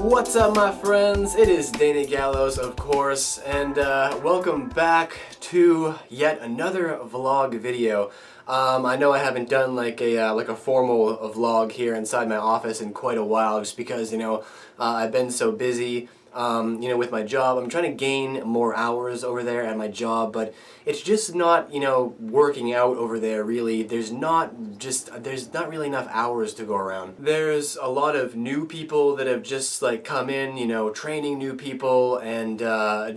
What's up, my friends? It is Dana Gallows, of course, and welcome back to yet another vlog video. I know I haven't done like a formal vlog here inside my office in quite a while, just because I've been so busy. With my job. I'm trying to gain more hours over there at my job, but it's just not, working out over there really. There's not really enough hours to go around. There's a lot of new people that have just like come in, training new people, and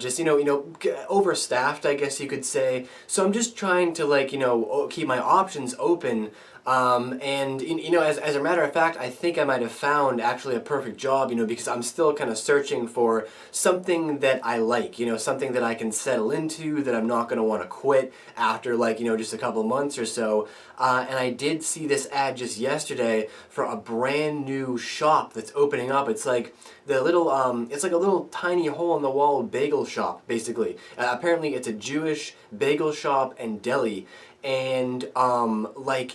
just overstaffed, I guess you could say. So I'm just trying to keep my options open. As a matter of fact, I think I might have found actually a perfect job, because I'm still kind of searching for something that I like, something that I can settle into, that I'm not going to want to quit after just a couple of months or so. And I did see this ad just yesterday for a brand new shop that's opening up. It's like the little, it's like a little tiny hole-in-the-wall bagel shop, basically. Apparently it's a Jewish bagel shop and deli. And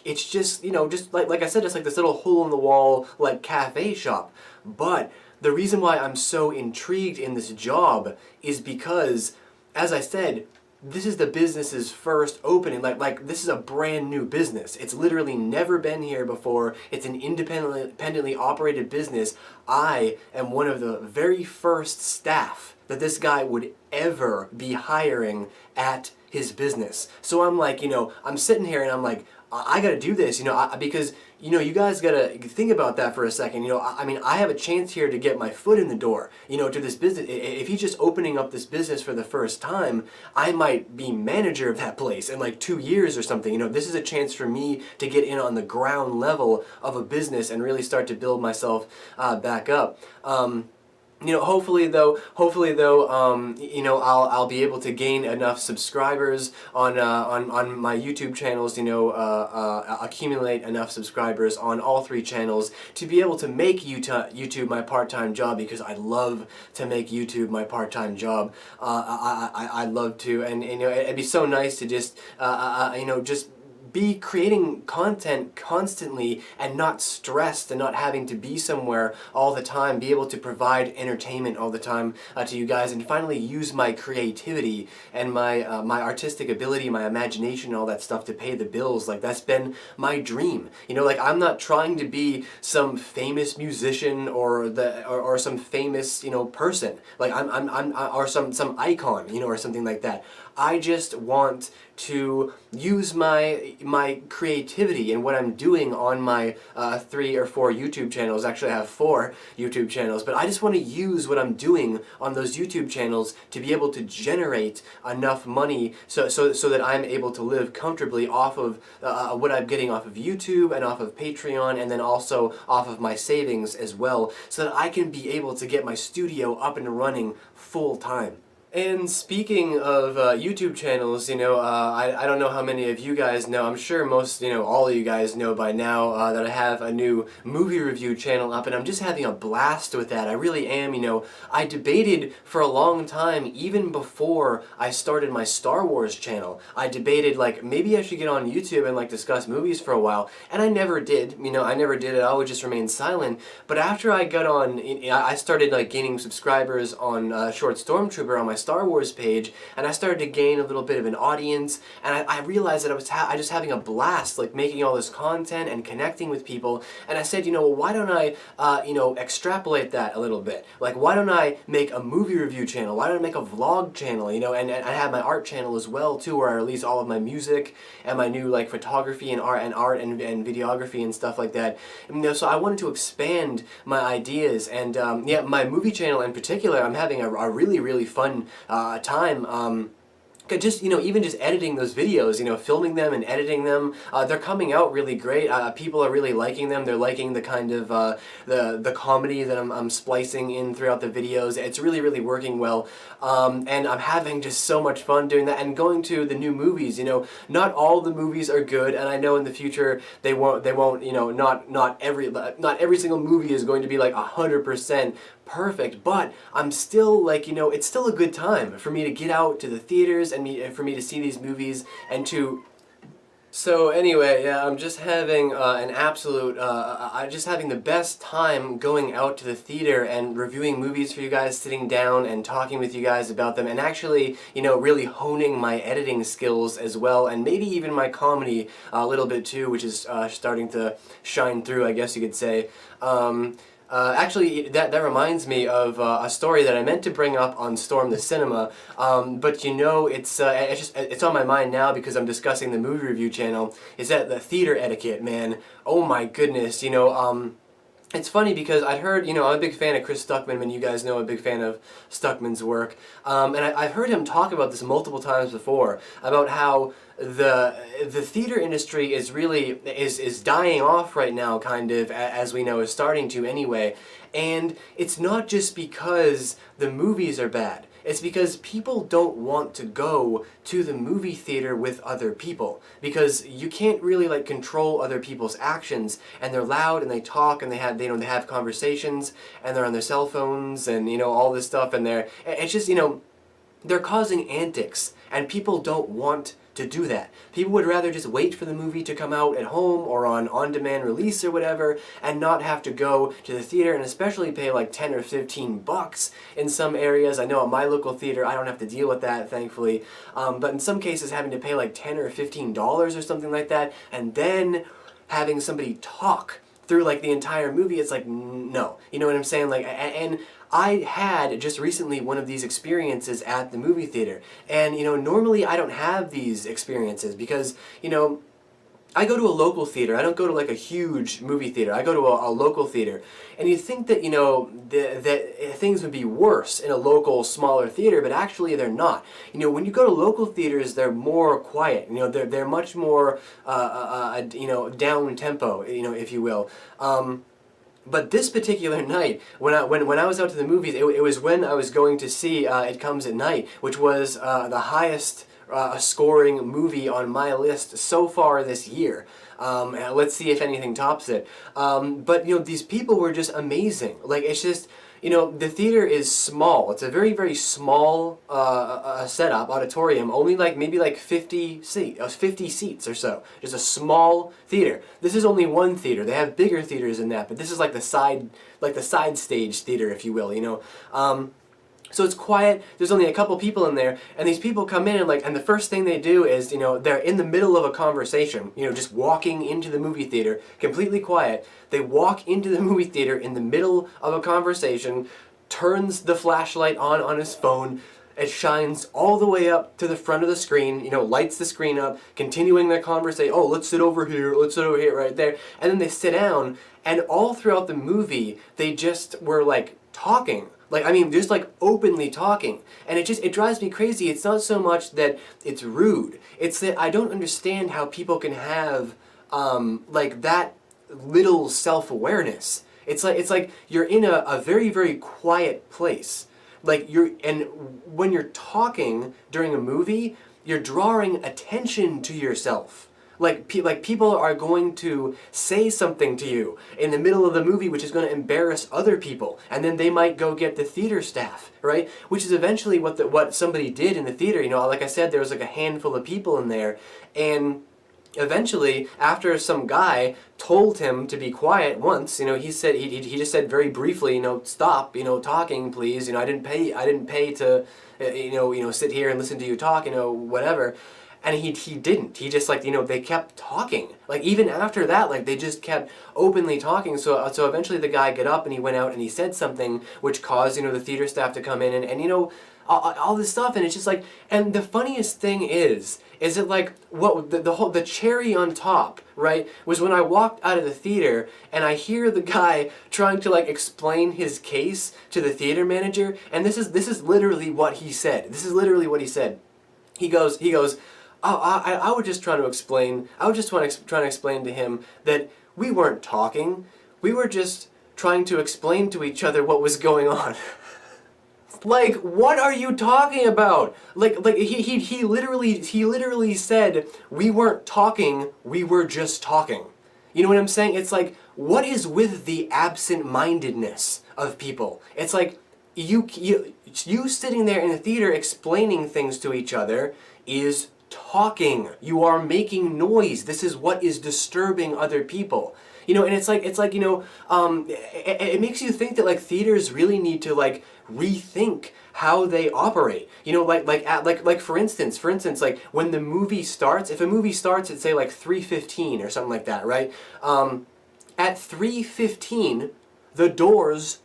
it's just like I said, it's like this little hole-in-the-wall like cafe shop. But the reason why I'm so intrigued in this job is because, as I said, this is the business's first opening. Like this is a brand new business. It's literally never been here before. It's an independently operated business. I am one of the very first staff that this guy would ever be hiring at his business. So I'm like, I'm sitting here and I'm like, I gotta do this, because, you guys gotta think about that for a second. I have a chance here to get my foot in the door, to this business. If he's just opening up this business for the first time, I might be manager of that place in like 2 years or something. This is a chance for me to get in on the ground level of a business and really start to build myself back up. Hopefully though, I'll be able to gain enough subscribers on my YouTube channels, accumulate enough subscribers on all 3 channels to be able to make YouTube my part-time job, because I love to make YouTube my part-time job. I love to, and it'd be so nice to just be creating content constantly and not stressed and not having to be somewhere all the time, be able to provide entertainment all the time to you guys, and finally use my creativity and my artistic ability, my imagination, and all that stuff to pay the bills. Like, that's been my dream. I'm not trying to be some famous musician or some famous person. Like or some icon, or something like that. I just want to use my creativity and what I'm doing on my 3 or 4 YouTube channels. Actually, I have 4 YouTube channels, but I just want to use what I'm doing on those YouTube channels to be able to generate enough money so that I'm able to live comfortably off of what I'm getting off of YouTube and off of Patreon, and then also off of my savings as well, so that I can be able to get my studio up and running full time. And speaking of YouTube channels, I don't know how many of you guys know. I'm sure most, all of you guys know by now that I have a new movie review channel up, and I'm just having a blast with that. I really am. I debated for a long time, even before I started my Star Wars channel. I debated, like, maybe I should get on YouTube and, like, discuss movies for a while, and I never did. I never did it. I always just remained silent. But after I got on, I started, like, gaining subscribers on Short Stormtrooper on my Star Wars page, and I started to gain a little bit of an audience, and I realized that I was having a blast, like, making all this content and connecting with people. And I said, why don't I extrapolate that a little bit? Like, why don't I make a movie review channel? Why don't I make a vlog channel? And I have my art channel as well too, where I release all of my music and my new, like, photography and art and videography and stuff like that. So I wanted to expand my ideas, and yeah, my movie channel in particular, I'm having a really fun time. Just, even just editing those videos, filming them and editing them, they're coming out really great. People are really liking them. They're liking the kind of, the comedy that I'm splicing in throughout the videos. It's really working well. And I'm having just so much fun doing that, and going to the new movies. Not all the movies are good, and I know in the future they won't, not every single movie is going to be like 100% perfect, but I'm still like, it's still a good time for me to get out to the theaters and for me to see these movies and to So anyway, yeah, I'm just having an absolute, I'm just having the best time going out to the theater and reviewing movies for you guys, sitting down and talking with you guys about them, and actually, really honing my editing skills as well, and maybe even my comedy a little bit too, which is starting to shine through, I guess you could say. Actually, that reminds me of a story that I meant to bring up on Storm the Cinema, but it's on my mind now because I'm discussing the movie review channel. Is that the theater etiquette, man? Oh my goodness, it's funny because I'd heard, I'm a big fan of Chris Stuckman, and you guys know I'm a big fan of Stuckman's work. I've heard him talk about this multiple times before, about how the theater industry is dying off right now, kind of, as we know, is starting to anyway. And it's not just because the movies are bad. It's because people don't want to go to the movie theater with other people, because you can't really like control other people's actions, and they're loud and they talk and they have conversations, and they're on their cell phones and all this stuff, and it's just they're causing antics, and people don't want to do that. People would rather just wait for the movie to come out at home or on-demand release or whatever, and not have to go to the theater, and especially pay like 10 or 15 bucks in some areas. I know at my local theater I don't have to deal with that, thankfully, but in some cases having to pay like 10 or 15 dollars or something like that, and then having somebody talk through like the entire movie, it's like, no. You know what I'm saying? Like, and I had just recently one of these experiences at the movie theater, and normally I don't have these experiences because I go to a local theater. I don't go to like a huge movie theater. I go to a local theater, and you think that that things would be worse in a local smaller theater, but actually they're not. When you go to local theaters, they're more quiet. They're much more down tempo, if you will. But this particular night, when I was out to the movies, it was when I was going to see It Comes at Night, which was the highest scoring movie on my list so far this year. Let's see if anything tops it. But these people were just amazing. Like, it's just, the theater is small. It's a very, very small setup, auditorium, only maybe 50 seats or so. Just a small theater. This is only one theater. They have bigger theaters than that, but this is like the side stage theater, if you will, So it's quiet, there's only a couple people in there, and these people come in and the first thing they do is, they're in the middle of a conversation, just walking into the movie theater, completely quiet. They walk into the movie theater in the middle of a conversation, turns the flashlight on his phone, it shines all the way up to the front of the screen, lights the screen up, continuing their conversation. Oh, let's sit over here, right there. And then they sit down, and all throughout the movie, they just were talking. Just openly talking. And it drives me crazy. It's not so much that it's rude. It's that I don't understand how people can have, that little self-awareness. It's like you're in a very, very quiet place. And when you're talking during a movie, you're drawing attention to yourself. People are going to say something to you in the middle of the movie which is going to embarrass other people, and then they might go get the theater staff, right? Which is eventually what somebody did in the theater. Like I said, there was a handful of people in there, and eventually, after some guy told him to be quiet once, he said he just said very briefly, stop, talking, please. I didn't pay to, sit here and listen to you talk, whatever. And he didn't. He just they kept talking. Even after that, they just kept openly talking. So eventually the guy got up and he went out and he said something which caused the theater staff to come in and all this stuff. And it's just and the funniest thing is that what the cherry on top, right, was when I walked out of the theater and I hear the guy trying to explain his case to the theater manager, and this is literally what he said. This is literally what he said. He goes. Oh, I was just trying to explain. I was just trying to explain to him that we weren't talking. We were just trying to explain to each other what was going on. What are you talking about? He literally said we weren't talking. We were just talking. You know what I'm saying? It's what is with the absent-mindedness of people? It's you sitting there in the theater explaining things to each other is talking. You are making noise. This is what is disturbing other people. You know, and it's like you know, it makes you think that like theaters really need to like rethink how they operate. You know, like for instance, like when the movie starts, if a movie starts at say like 3:15 or something like that, right? At 3:15, the doors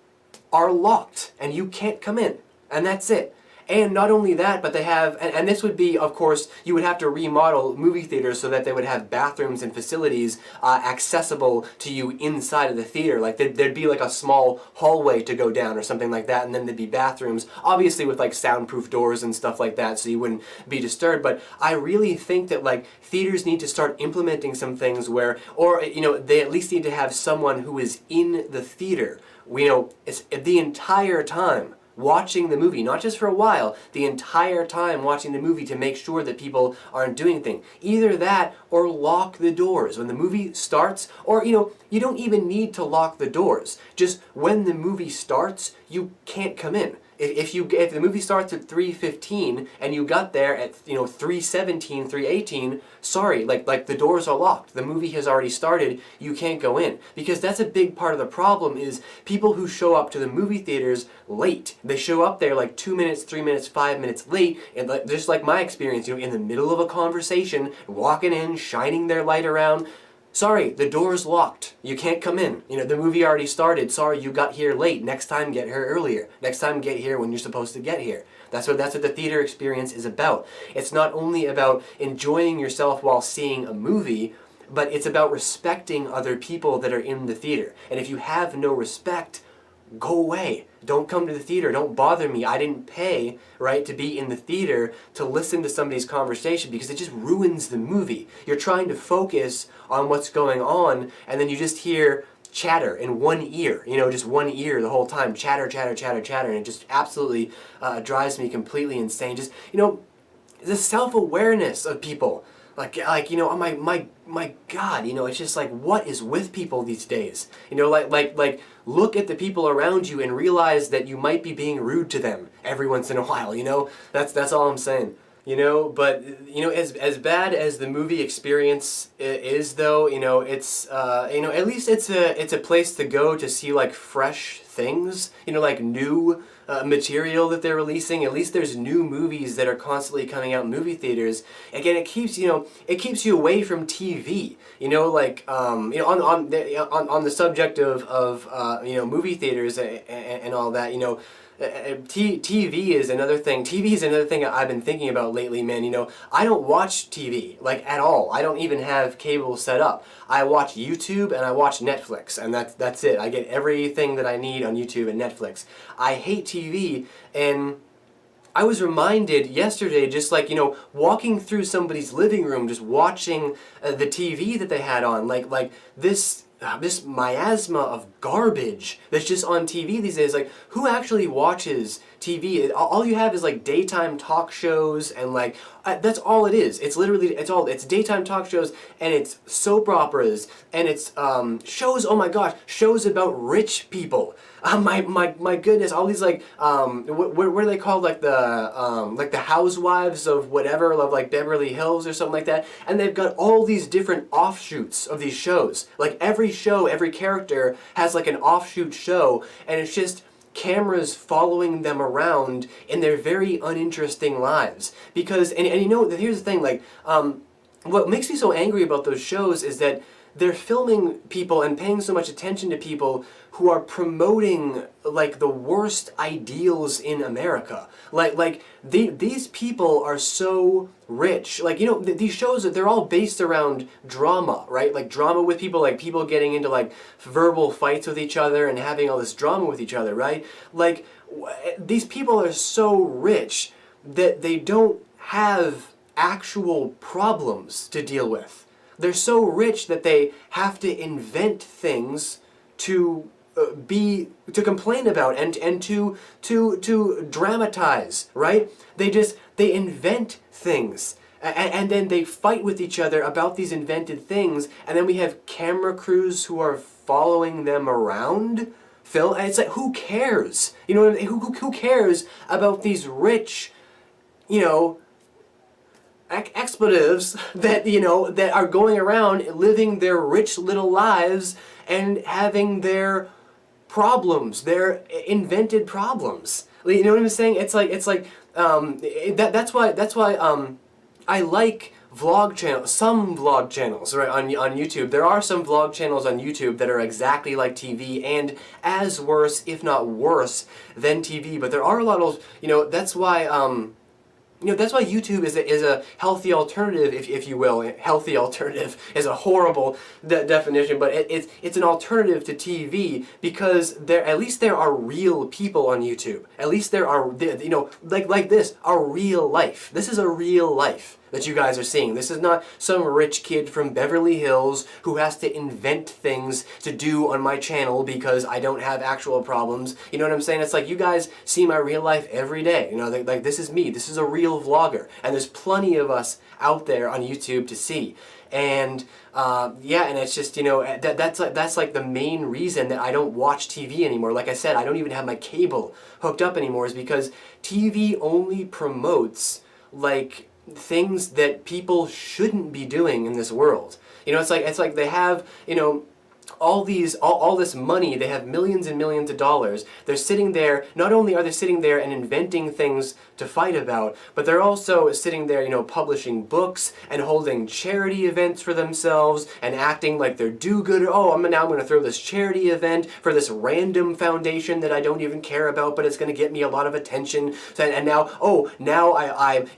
are locked and you can't come in, and that's it. And not only that, but they have, and this would be, of course, you would have to remodel movie theaters so that they would have bathrooms and facilities accessible to you inside of the theater. Like there'd be like a small hallway to go down or something like that, and then there'd be bathrooms, obviously with like soundproof doors and stuff like that, so you wouldn't be disturbed. But I really think that like theaters need to start implementing some things where, or you know, they at least need to have someone who is in the theater, you know, it's the entire time watching the movie, not just for a while, the entire time watching the movie to make sure that people aren't doing things. Either that or lock the doors when the movie starts, or you know, you don't even need to lock the doors. Just when the movie starts, you can't come in. If the movie starts at 3:15 and you got there at 3:17, 3:18, sorry, like the doors are locked. The movie has already started. You can't go in, because that's a big part of the problem. Is people who show up to the movie theaters late. They show up there like 2 minutes, 3 minutes, 5 minutes late, and just like my experience, in the middle of a conversation, walking in, shining their light around. Sorry, the door's locked. You can't come in. The movie already started. Sorry, you got here late. Next time, get here earlier. Next time, get here when you're supposed to get here. That's what the theater experience is about. It's not only about enjoying yourself while seeing a movie, but it's about respecting other people that are in the theater. And if you have no respect, go away. Don't come to the theater. Don't bother me. I didn't pay, right, to be in the theater to listen to somebody's conversation, because it just ruins the movie. You're trying to focus on what's going on, and then you just hear chatter in one ear, just one ear the whole time. Chatter, chatter, chatter, chatter, and it just absolutely drives me completely insane. Just, the self-awareness of people. Oh my God, it's just like, what is with people these days? Like look at the people around you and realize that you might be being rude to them every once in a while, That's all I'm saying. But as bad as the movie experience is, though, it's at least it's a place to go to see like fresh things, like new material that they're releasing. At least there's new movies that are constantly coming out in movie theaters. Again, it keeps you away from TV. On the subject of movie theaters and all that, TV is another thing. TV is another thing I've been thinking about lately, man. I don't watch TV, like, at all. I don't even have cable set up. I watch YouTube and I watch Netflix, and that's it. I get everything that I need on YouTube and Netflix. I hate TV, and I was reminded yesterday, just like, walking through somebody's living room, just watching the TV that they had on, like this miasma of garbage that's just on TV these days. Like, who actually watches TV? All you have is like daytime talk shows, and like that's all it is. It's literally it's daytime talk shows, and it's soap operas, and it's shows. Oh my gosh, shows about rich people. My goodness, all these like what are they called, like the housewives of whatever, of like Beverly Hills or something like that, and they've got all these different offshoots of these shows. Like every show, every character has like an offshoot show, and it's just cameras following them around in their very uninteresting lives. Because and here's the thing, like what makes me so angry about those shows is that they're filming people and paying so much attention to people who are promoting like the worst ideals in America. These people are so rich. These shows, they're all based around drama, right? Like drama with people, like people getting into like verbal fights with each other and having all this drama with each other, right? Like these people are so rich that they don't have actual problems to deal with. They're so rich that they have to invent things to complain about and to dramatize, right? They invent things, and then they fight with each other about these invented things, and then we have camera crews who are following them around. Phil, and it's like, who cares? Who cares about these rich, expletives that, you know, that are going around living their rich little lives and having their problems, their invented problems. You know what I'm saying? That's why I like vlog channels, some vlog channels, right, on YouTube. There are some vlog channels on YouTube that are exactly like TV and as worse, if not worse, than TV. But there are a lot of, you know, that's why that's why YouTube is a healthy alternative, if you will. Healthy alternative is a horrible definition, but it's an alternative to TV because at least there are real people on YouTube. At least there are, you know, like this, a real life. This is a real life that you guys are seeing. This is not some rich kid from Beverly Hills who has to invent things to do on my channel because I don't have actual problems. You know what I'm saying? It's like you guys see my real life every day. You know, like this is me. This is a real vlogger. And there's plenty of us out there on YouTube to see. And yeah, and it's just, you know, that's like the main reason that I don't watch TV anymore. Like I said, I don't even have my cable hooked up anymore, is because TV only promotes like things that people shouldn't be doing in this world. You know, it's like they have, you know, all this money, they have millions and millions of dollars. They're sitting there, not only are they sitting there and inventing things to fight about, but they're also sitting there, you know, publishing books and holding charity events for themselves and acting like they're do-gooder. Oh, I'm going to throw this charity event for this random foundation that I don't even care about, but it's going to get me a lot of attention. And now,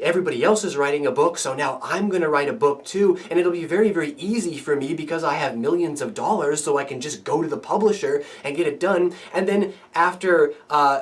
everybody else is writing a book, so now I'm going to write a book too, and it'll be very, very easy for me because I have millions of dollars, so I can just go to the publisher and get it done. And then after,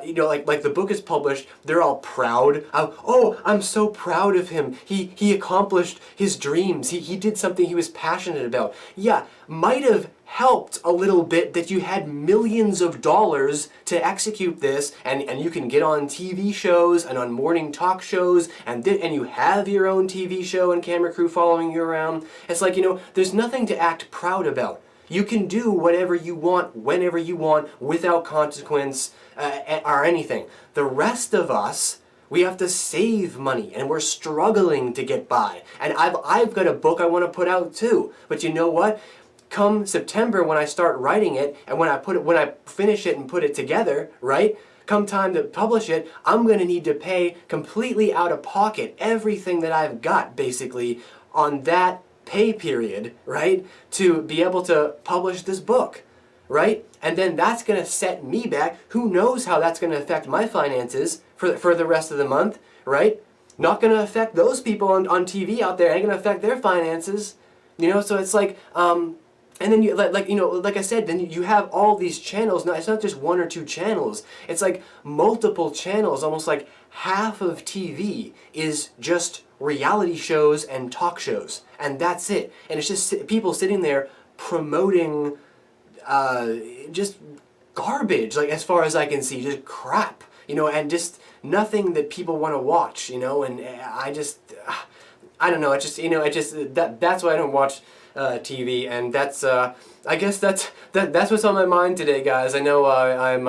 you know, like the book is published, they're all proud. Oh, I'm so proud of him. He accomplished his dreams. He did something he was passionate about. Yeah, might have helped a little bit that you had millions of dollars to execute this, and you can get on TV shows and on morning talk shows, and you have your own TV show and camera crew following you around. It's like, you know, there's nothing to act proud about. You can do whatever you want, whenever you want, without consequence or anything. The rest of us, we have to save money, and we're struggling to get by. And I've got a book I want to put out too. But you know what? Come September, when I start writing it, and when I finish it and put it together, right? Come time to publish it, I'm going to need to pay completely out of pocket everything that I've got, basically, on that pay period, right, to be able to publish this book, right? And then that's going to set me back. Who knows how that's going to affect my finances for the rest of the month, right? Not going to affect those people on TV out there. Ain't going to affect their finances, you know? So it's like, and then you you know, like I said, then you have all these channels. Now it's not just one or two channels. It's like multiple channels. Almost like half of TV is just reality shows and talk shows, and that's it. And it's just people sitting there promoting just garbage, like as far as I can see, just crap, you know, and just nothing that people want to watch, you know. And I don't know. That's why I don't watch TV, and that's I guess that's what's on my mind today, guys. I know I'm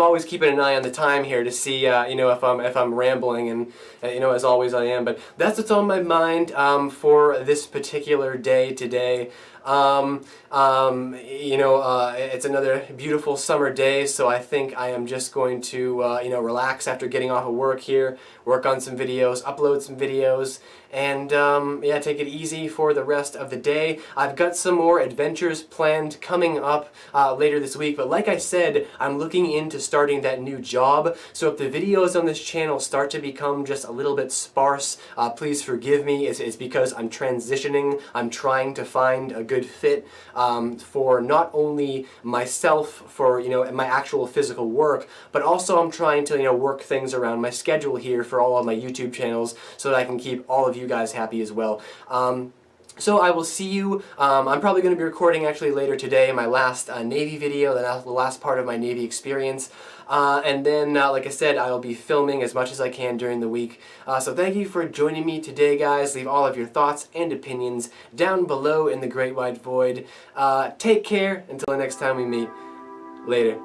always keeping an eye on the time here to see you know, if I'm rambling, and you know, as always I am. But that's what's on my mind for this particular day today. You know, it's another beautiful summer day, so I think I am just going to you know, relax after getting off of work here, work on some videos, upload some videos, and yeah, take it easy for the rest of the day. I've got some more adventures planned coming up later this week, but like I said, I'm looking into starting that new job, so if the videos on this channel start to become just a little bit sparse, please forgive me. It's because I'm transitioning. I'm trying to find a good fit for not only myself, for, you know, my actual physical work, but also I'm trying to, you know, work things around my schedule here for all of my YouTube channels so that I can keep all of you guys happy as well. So I will see you. I'm probably going to be recording actually later today my last Navy video, the last part of my Navy experience. And then, like I said, I'll be filming as much as I can during the week. So thank you for joining me today, guys. Leave all of your thoughts and opinions down below in the great wide void. Take care until the next time we meet. Later.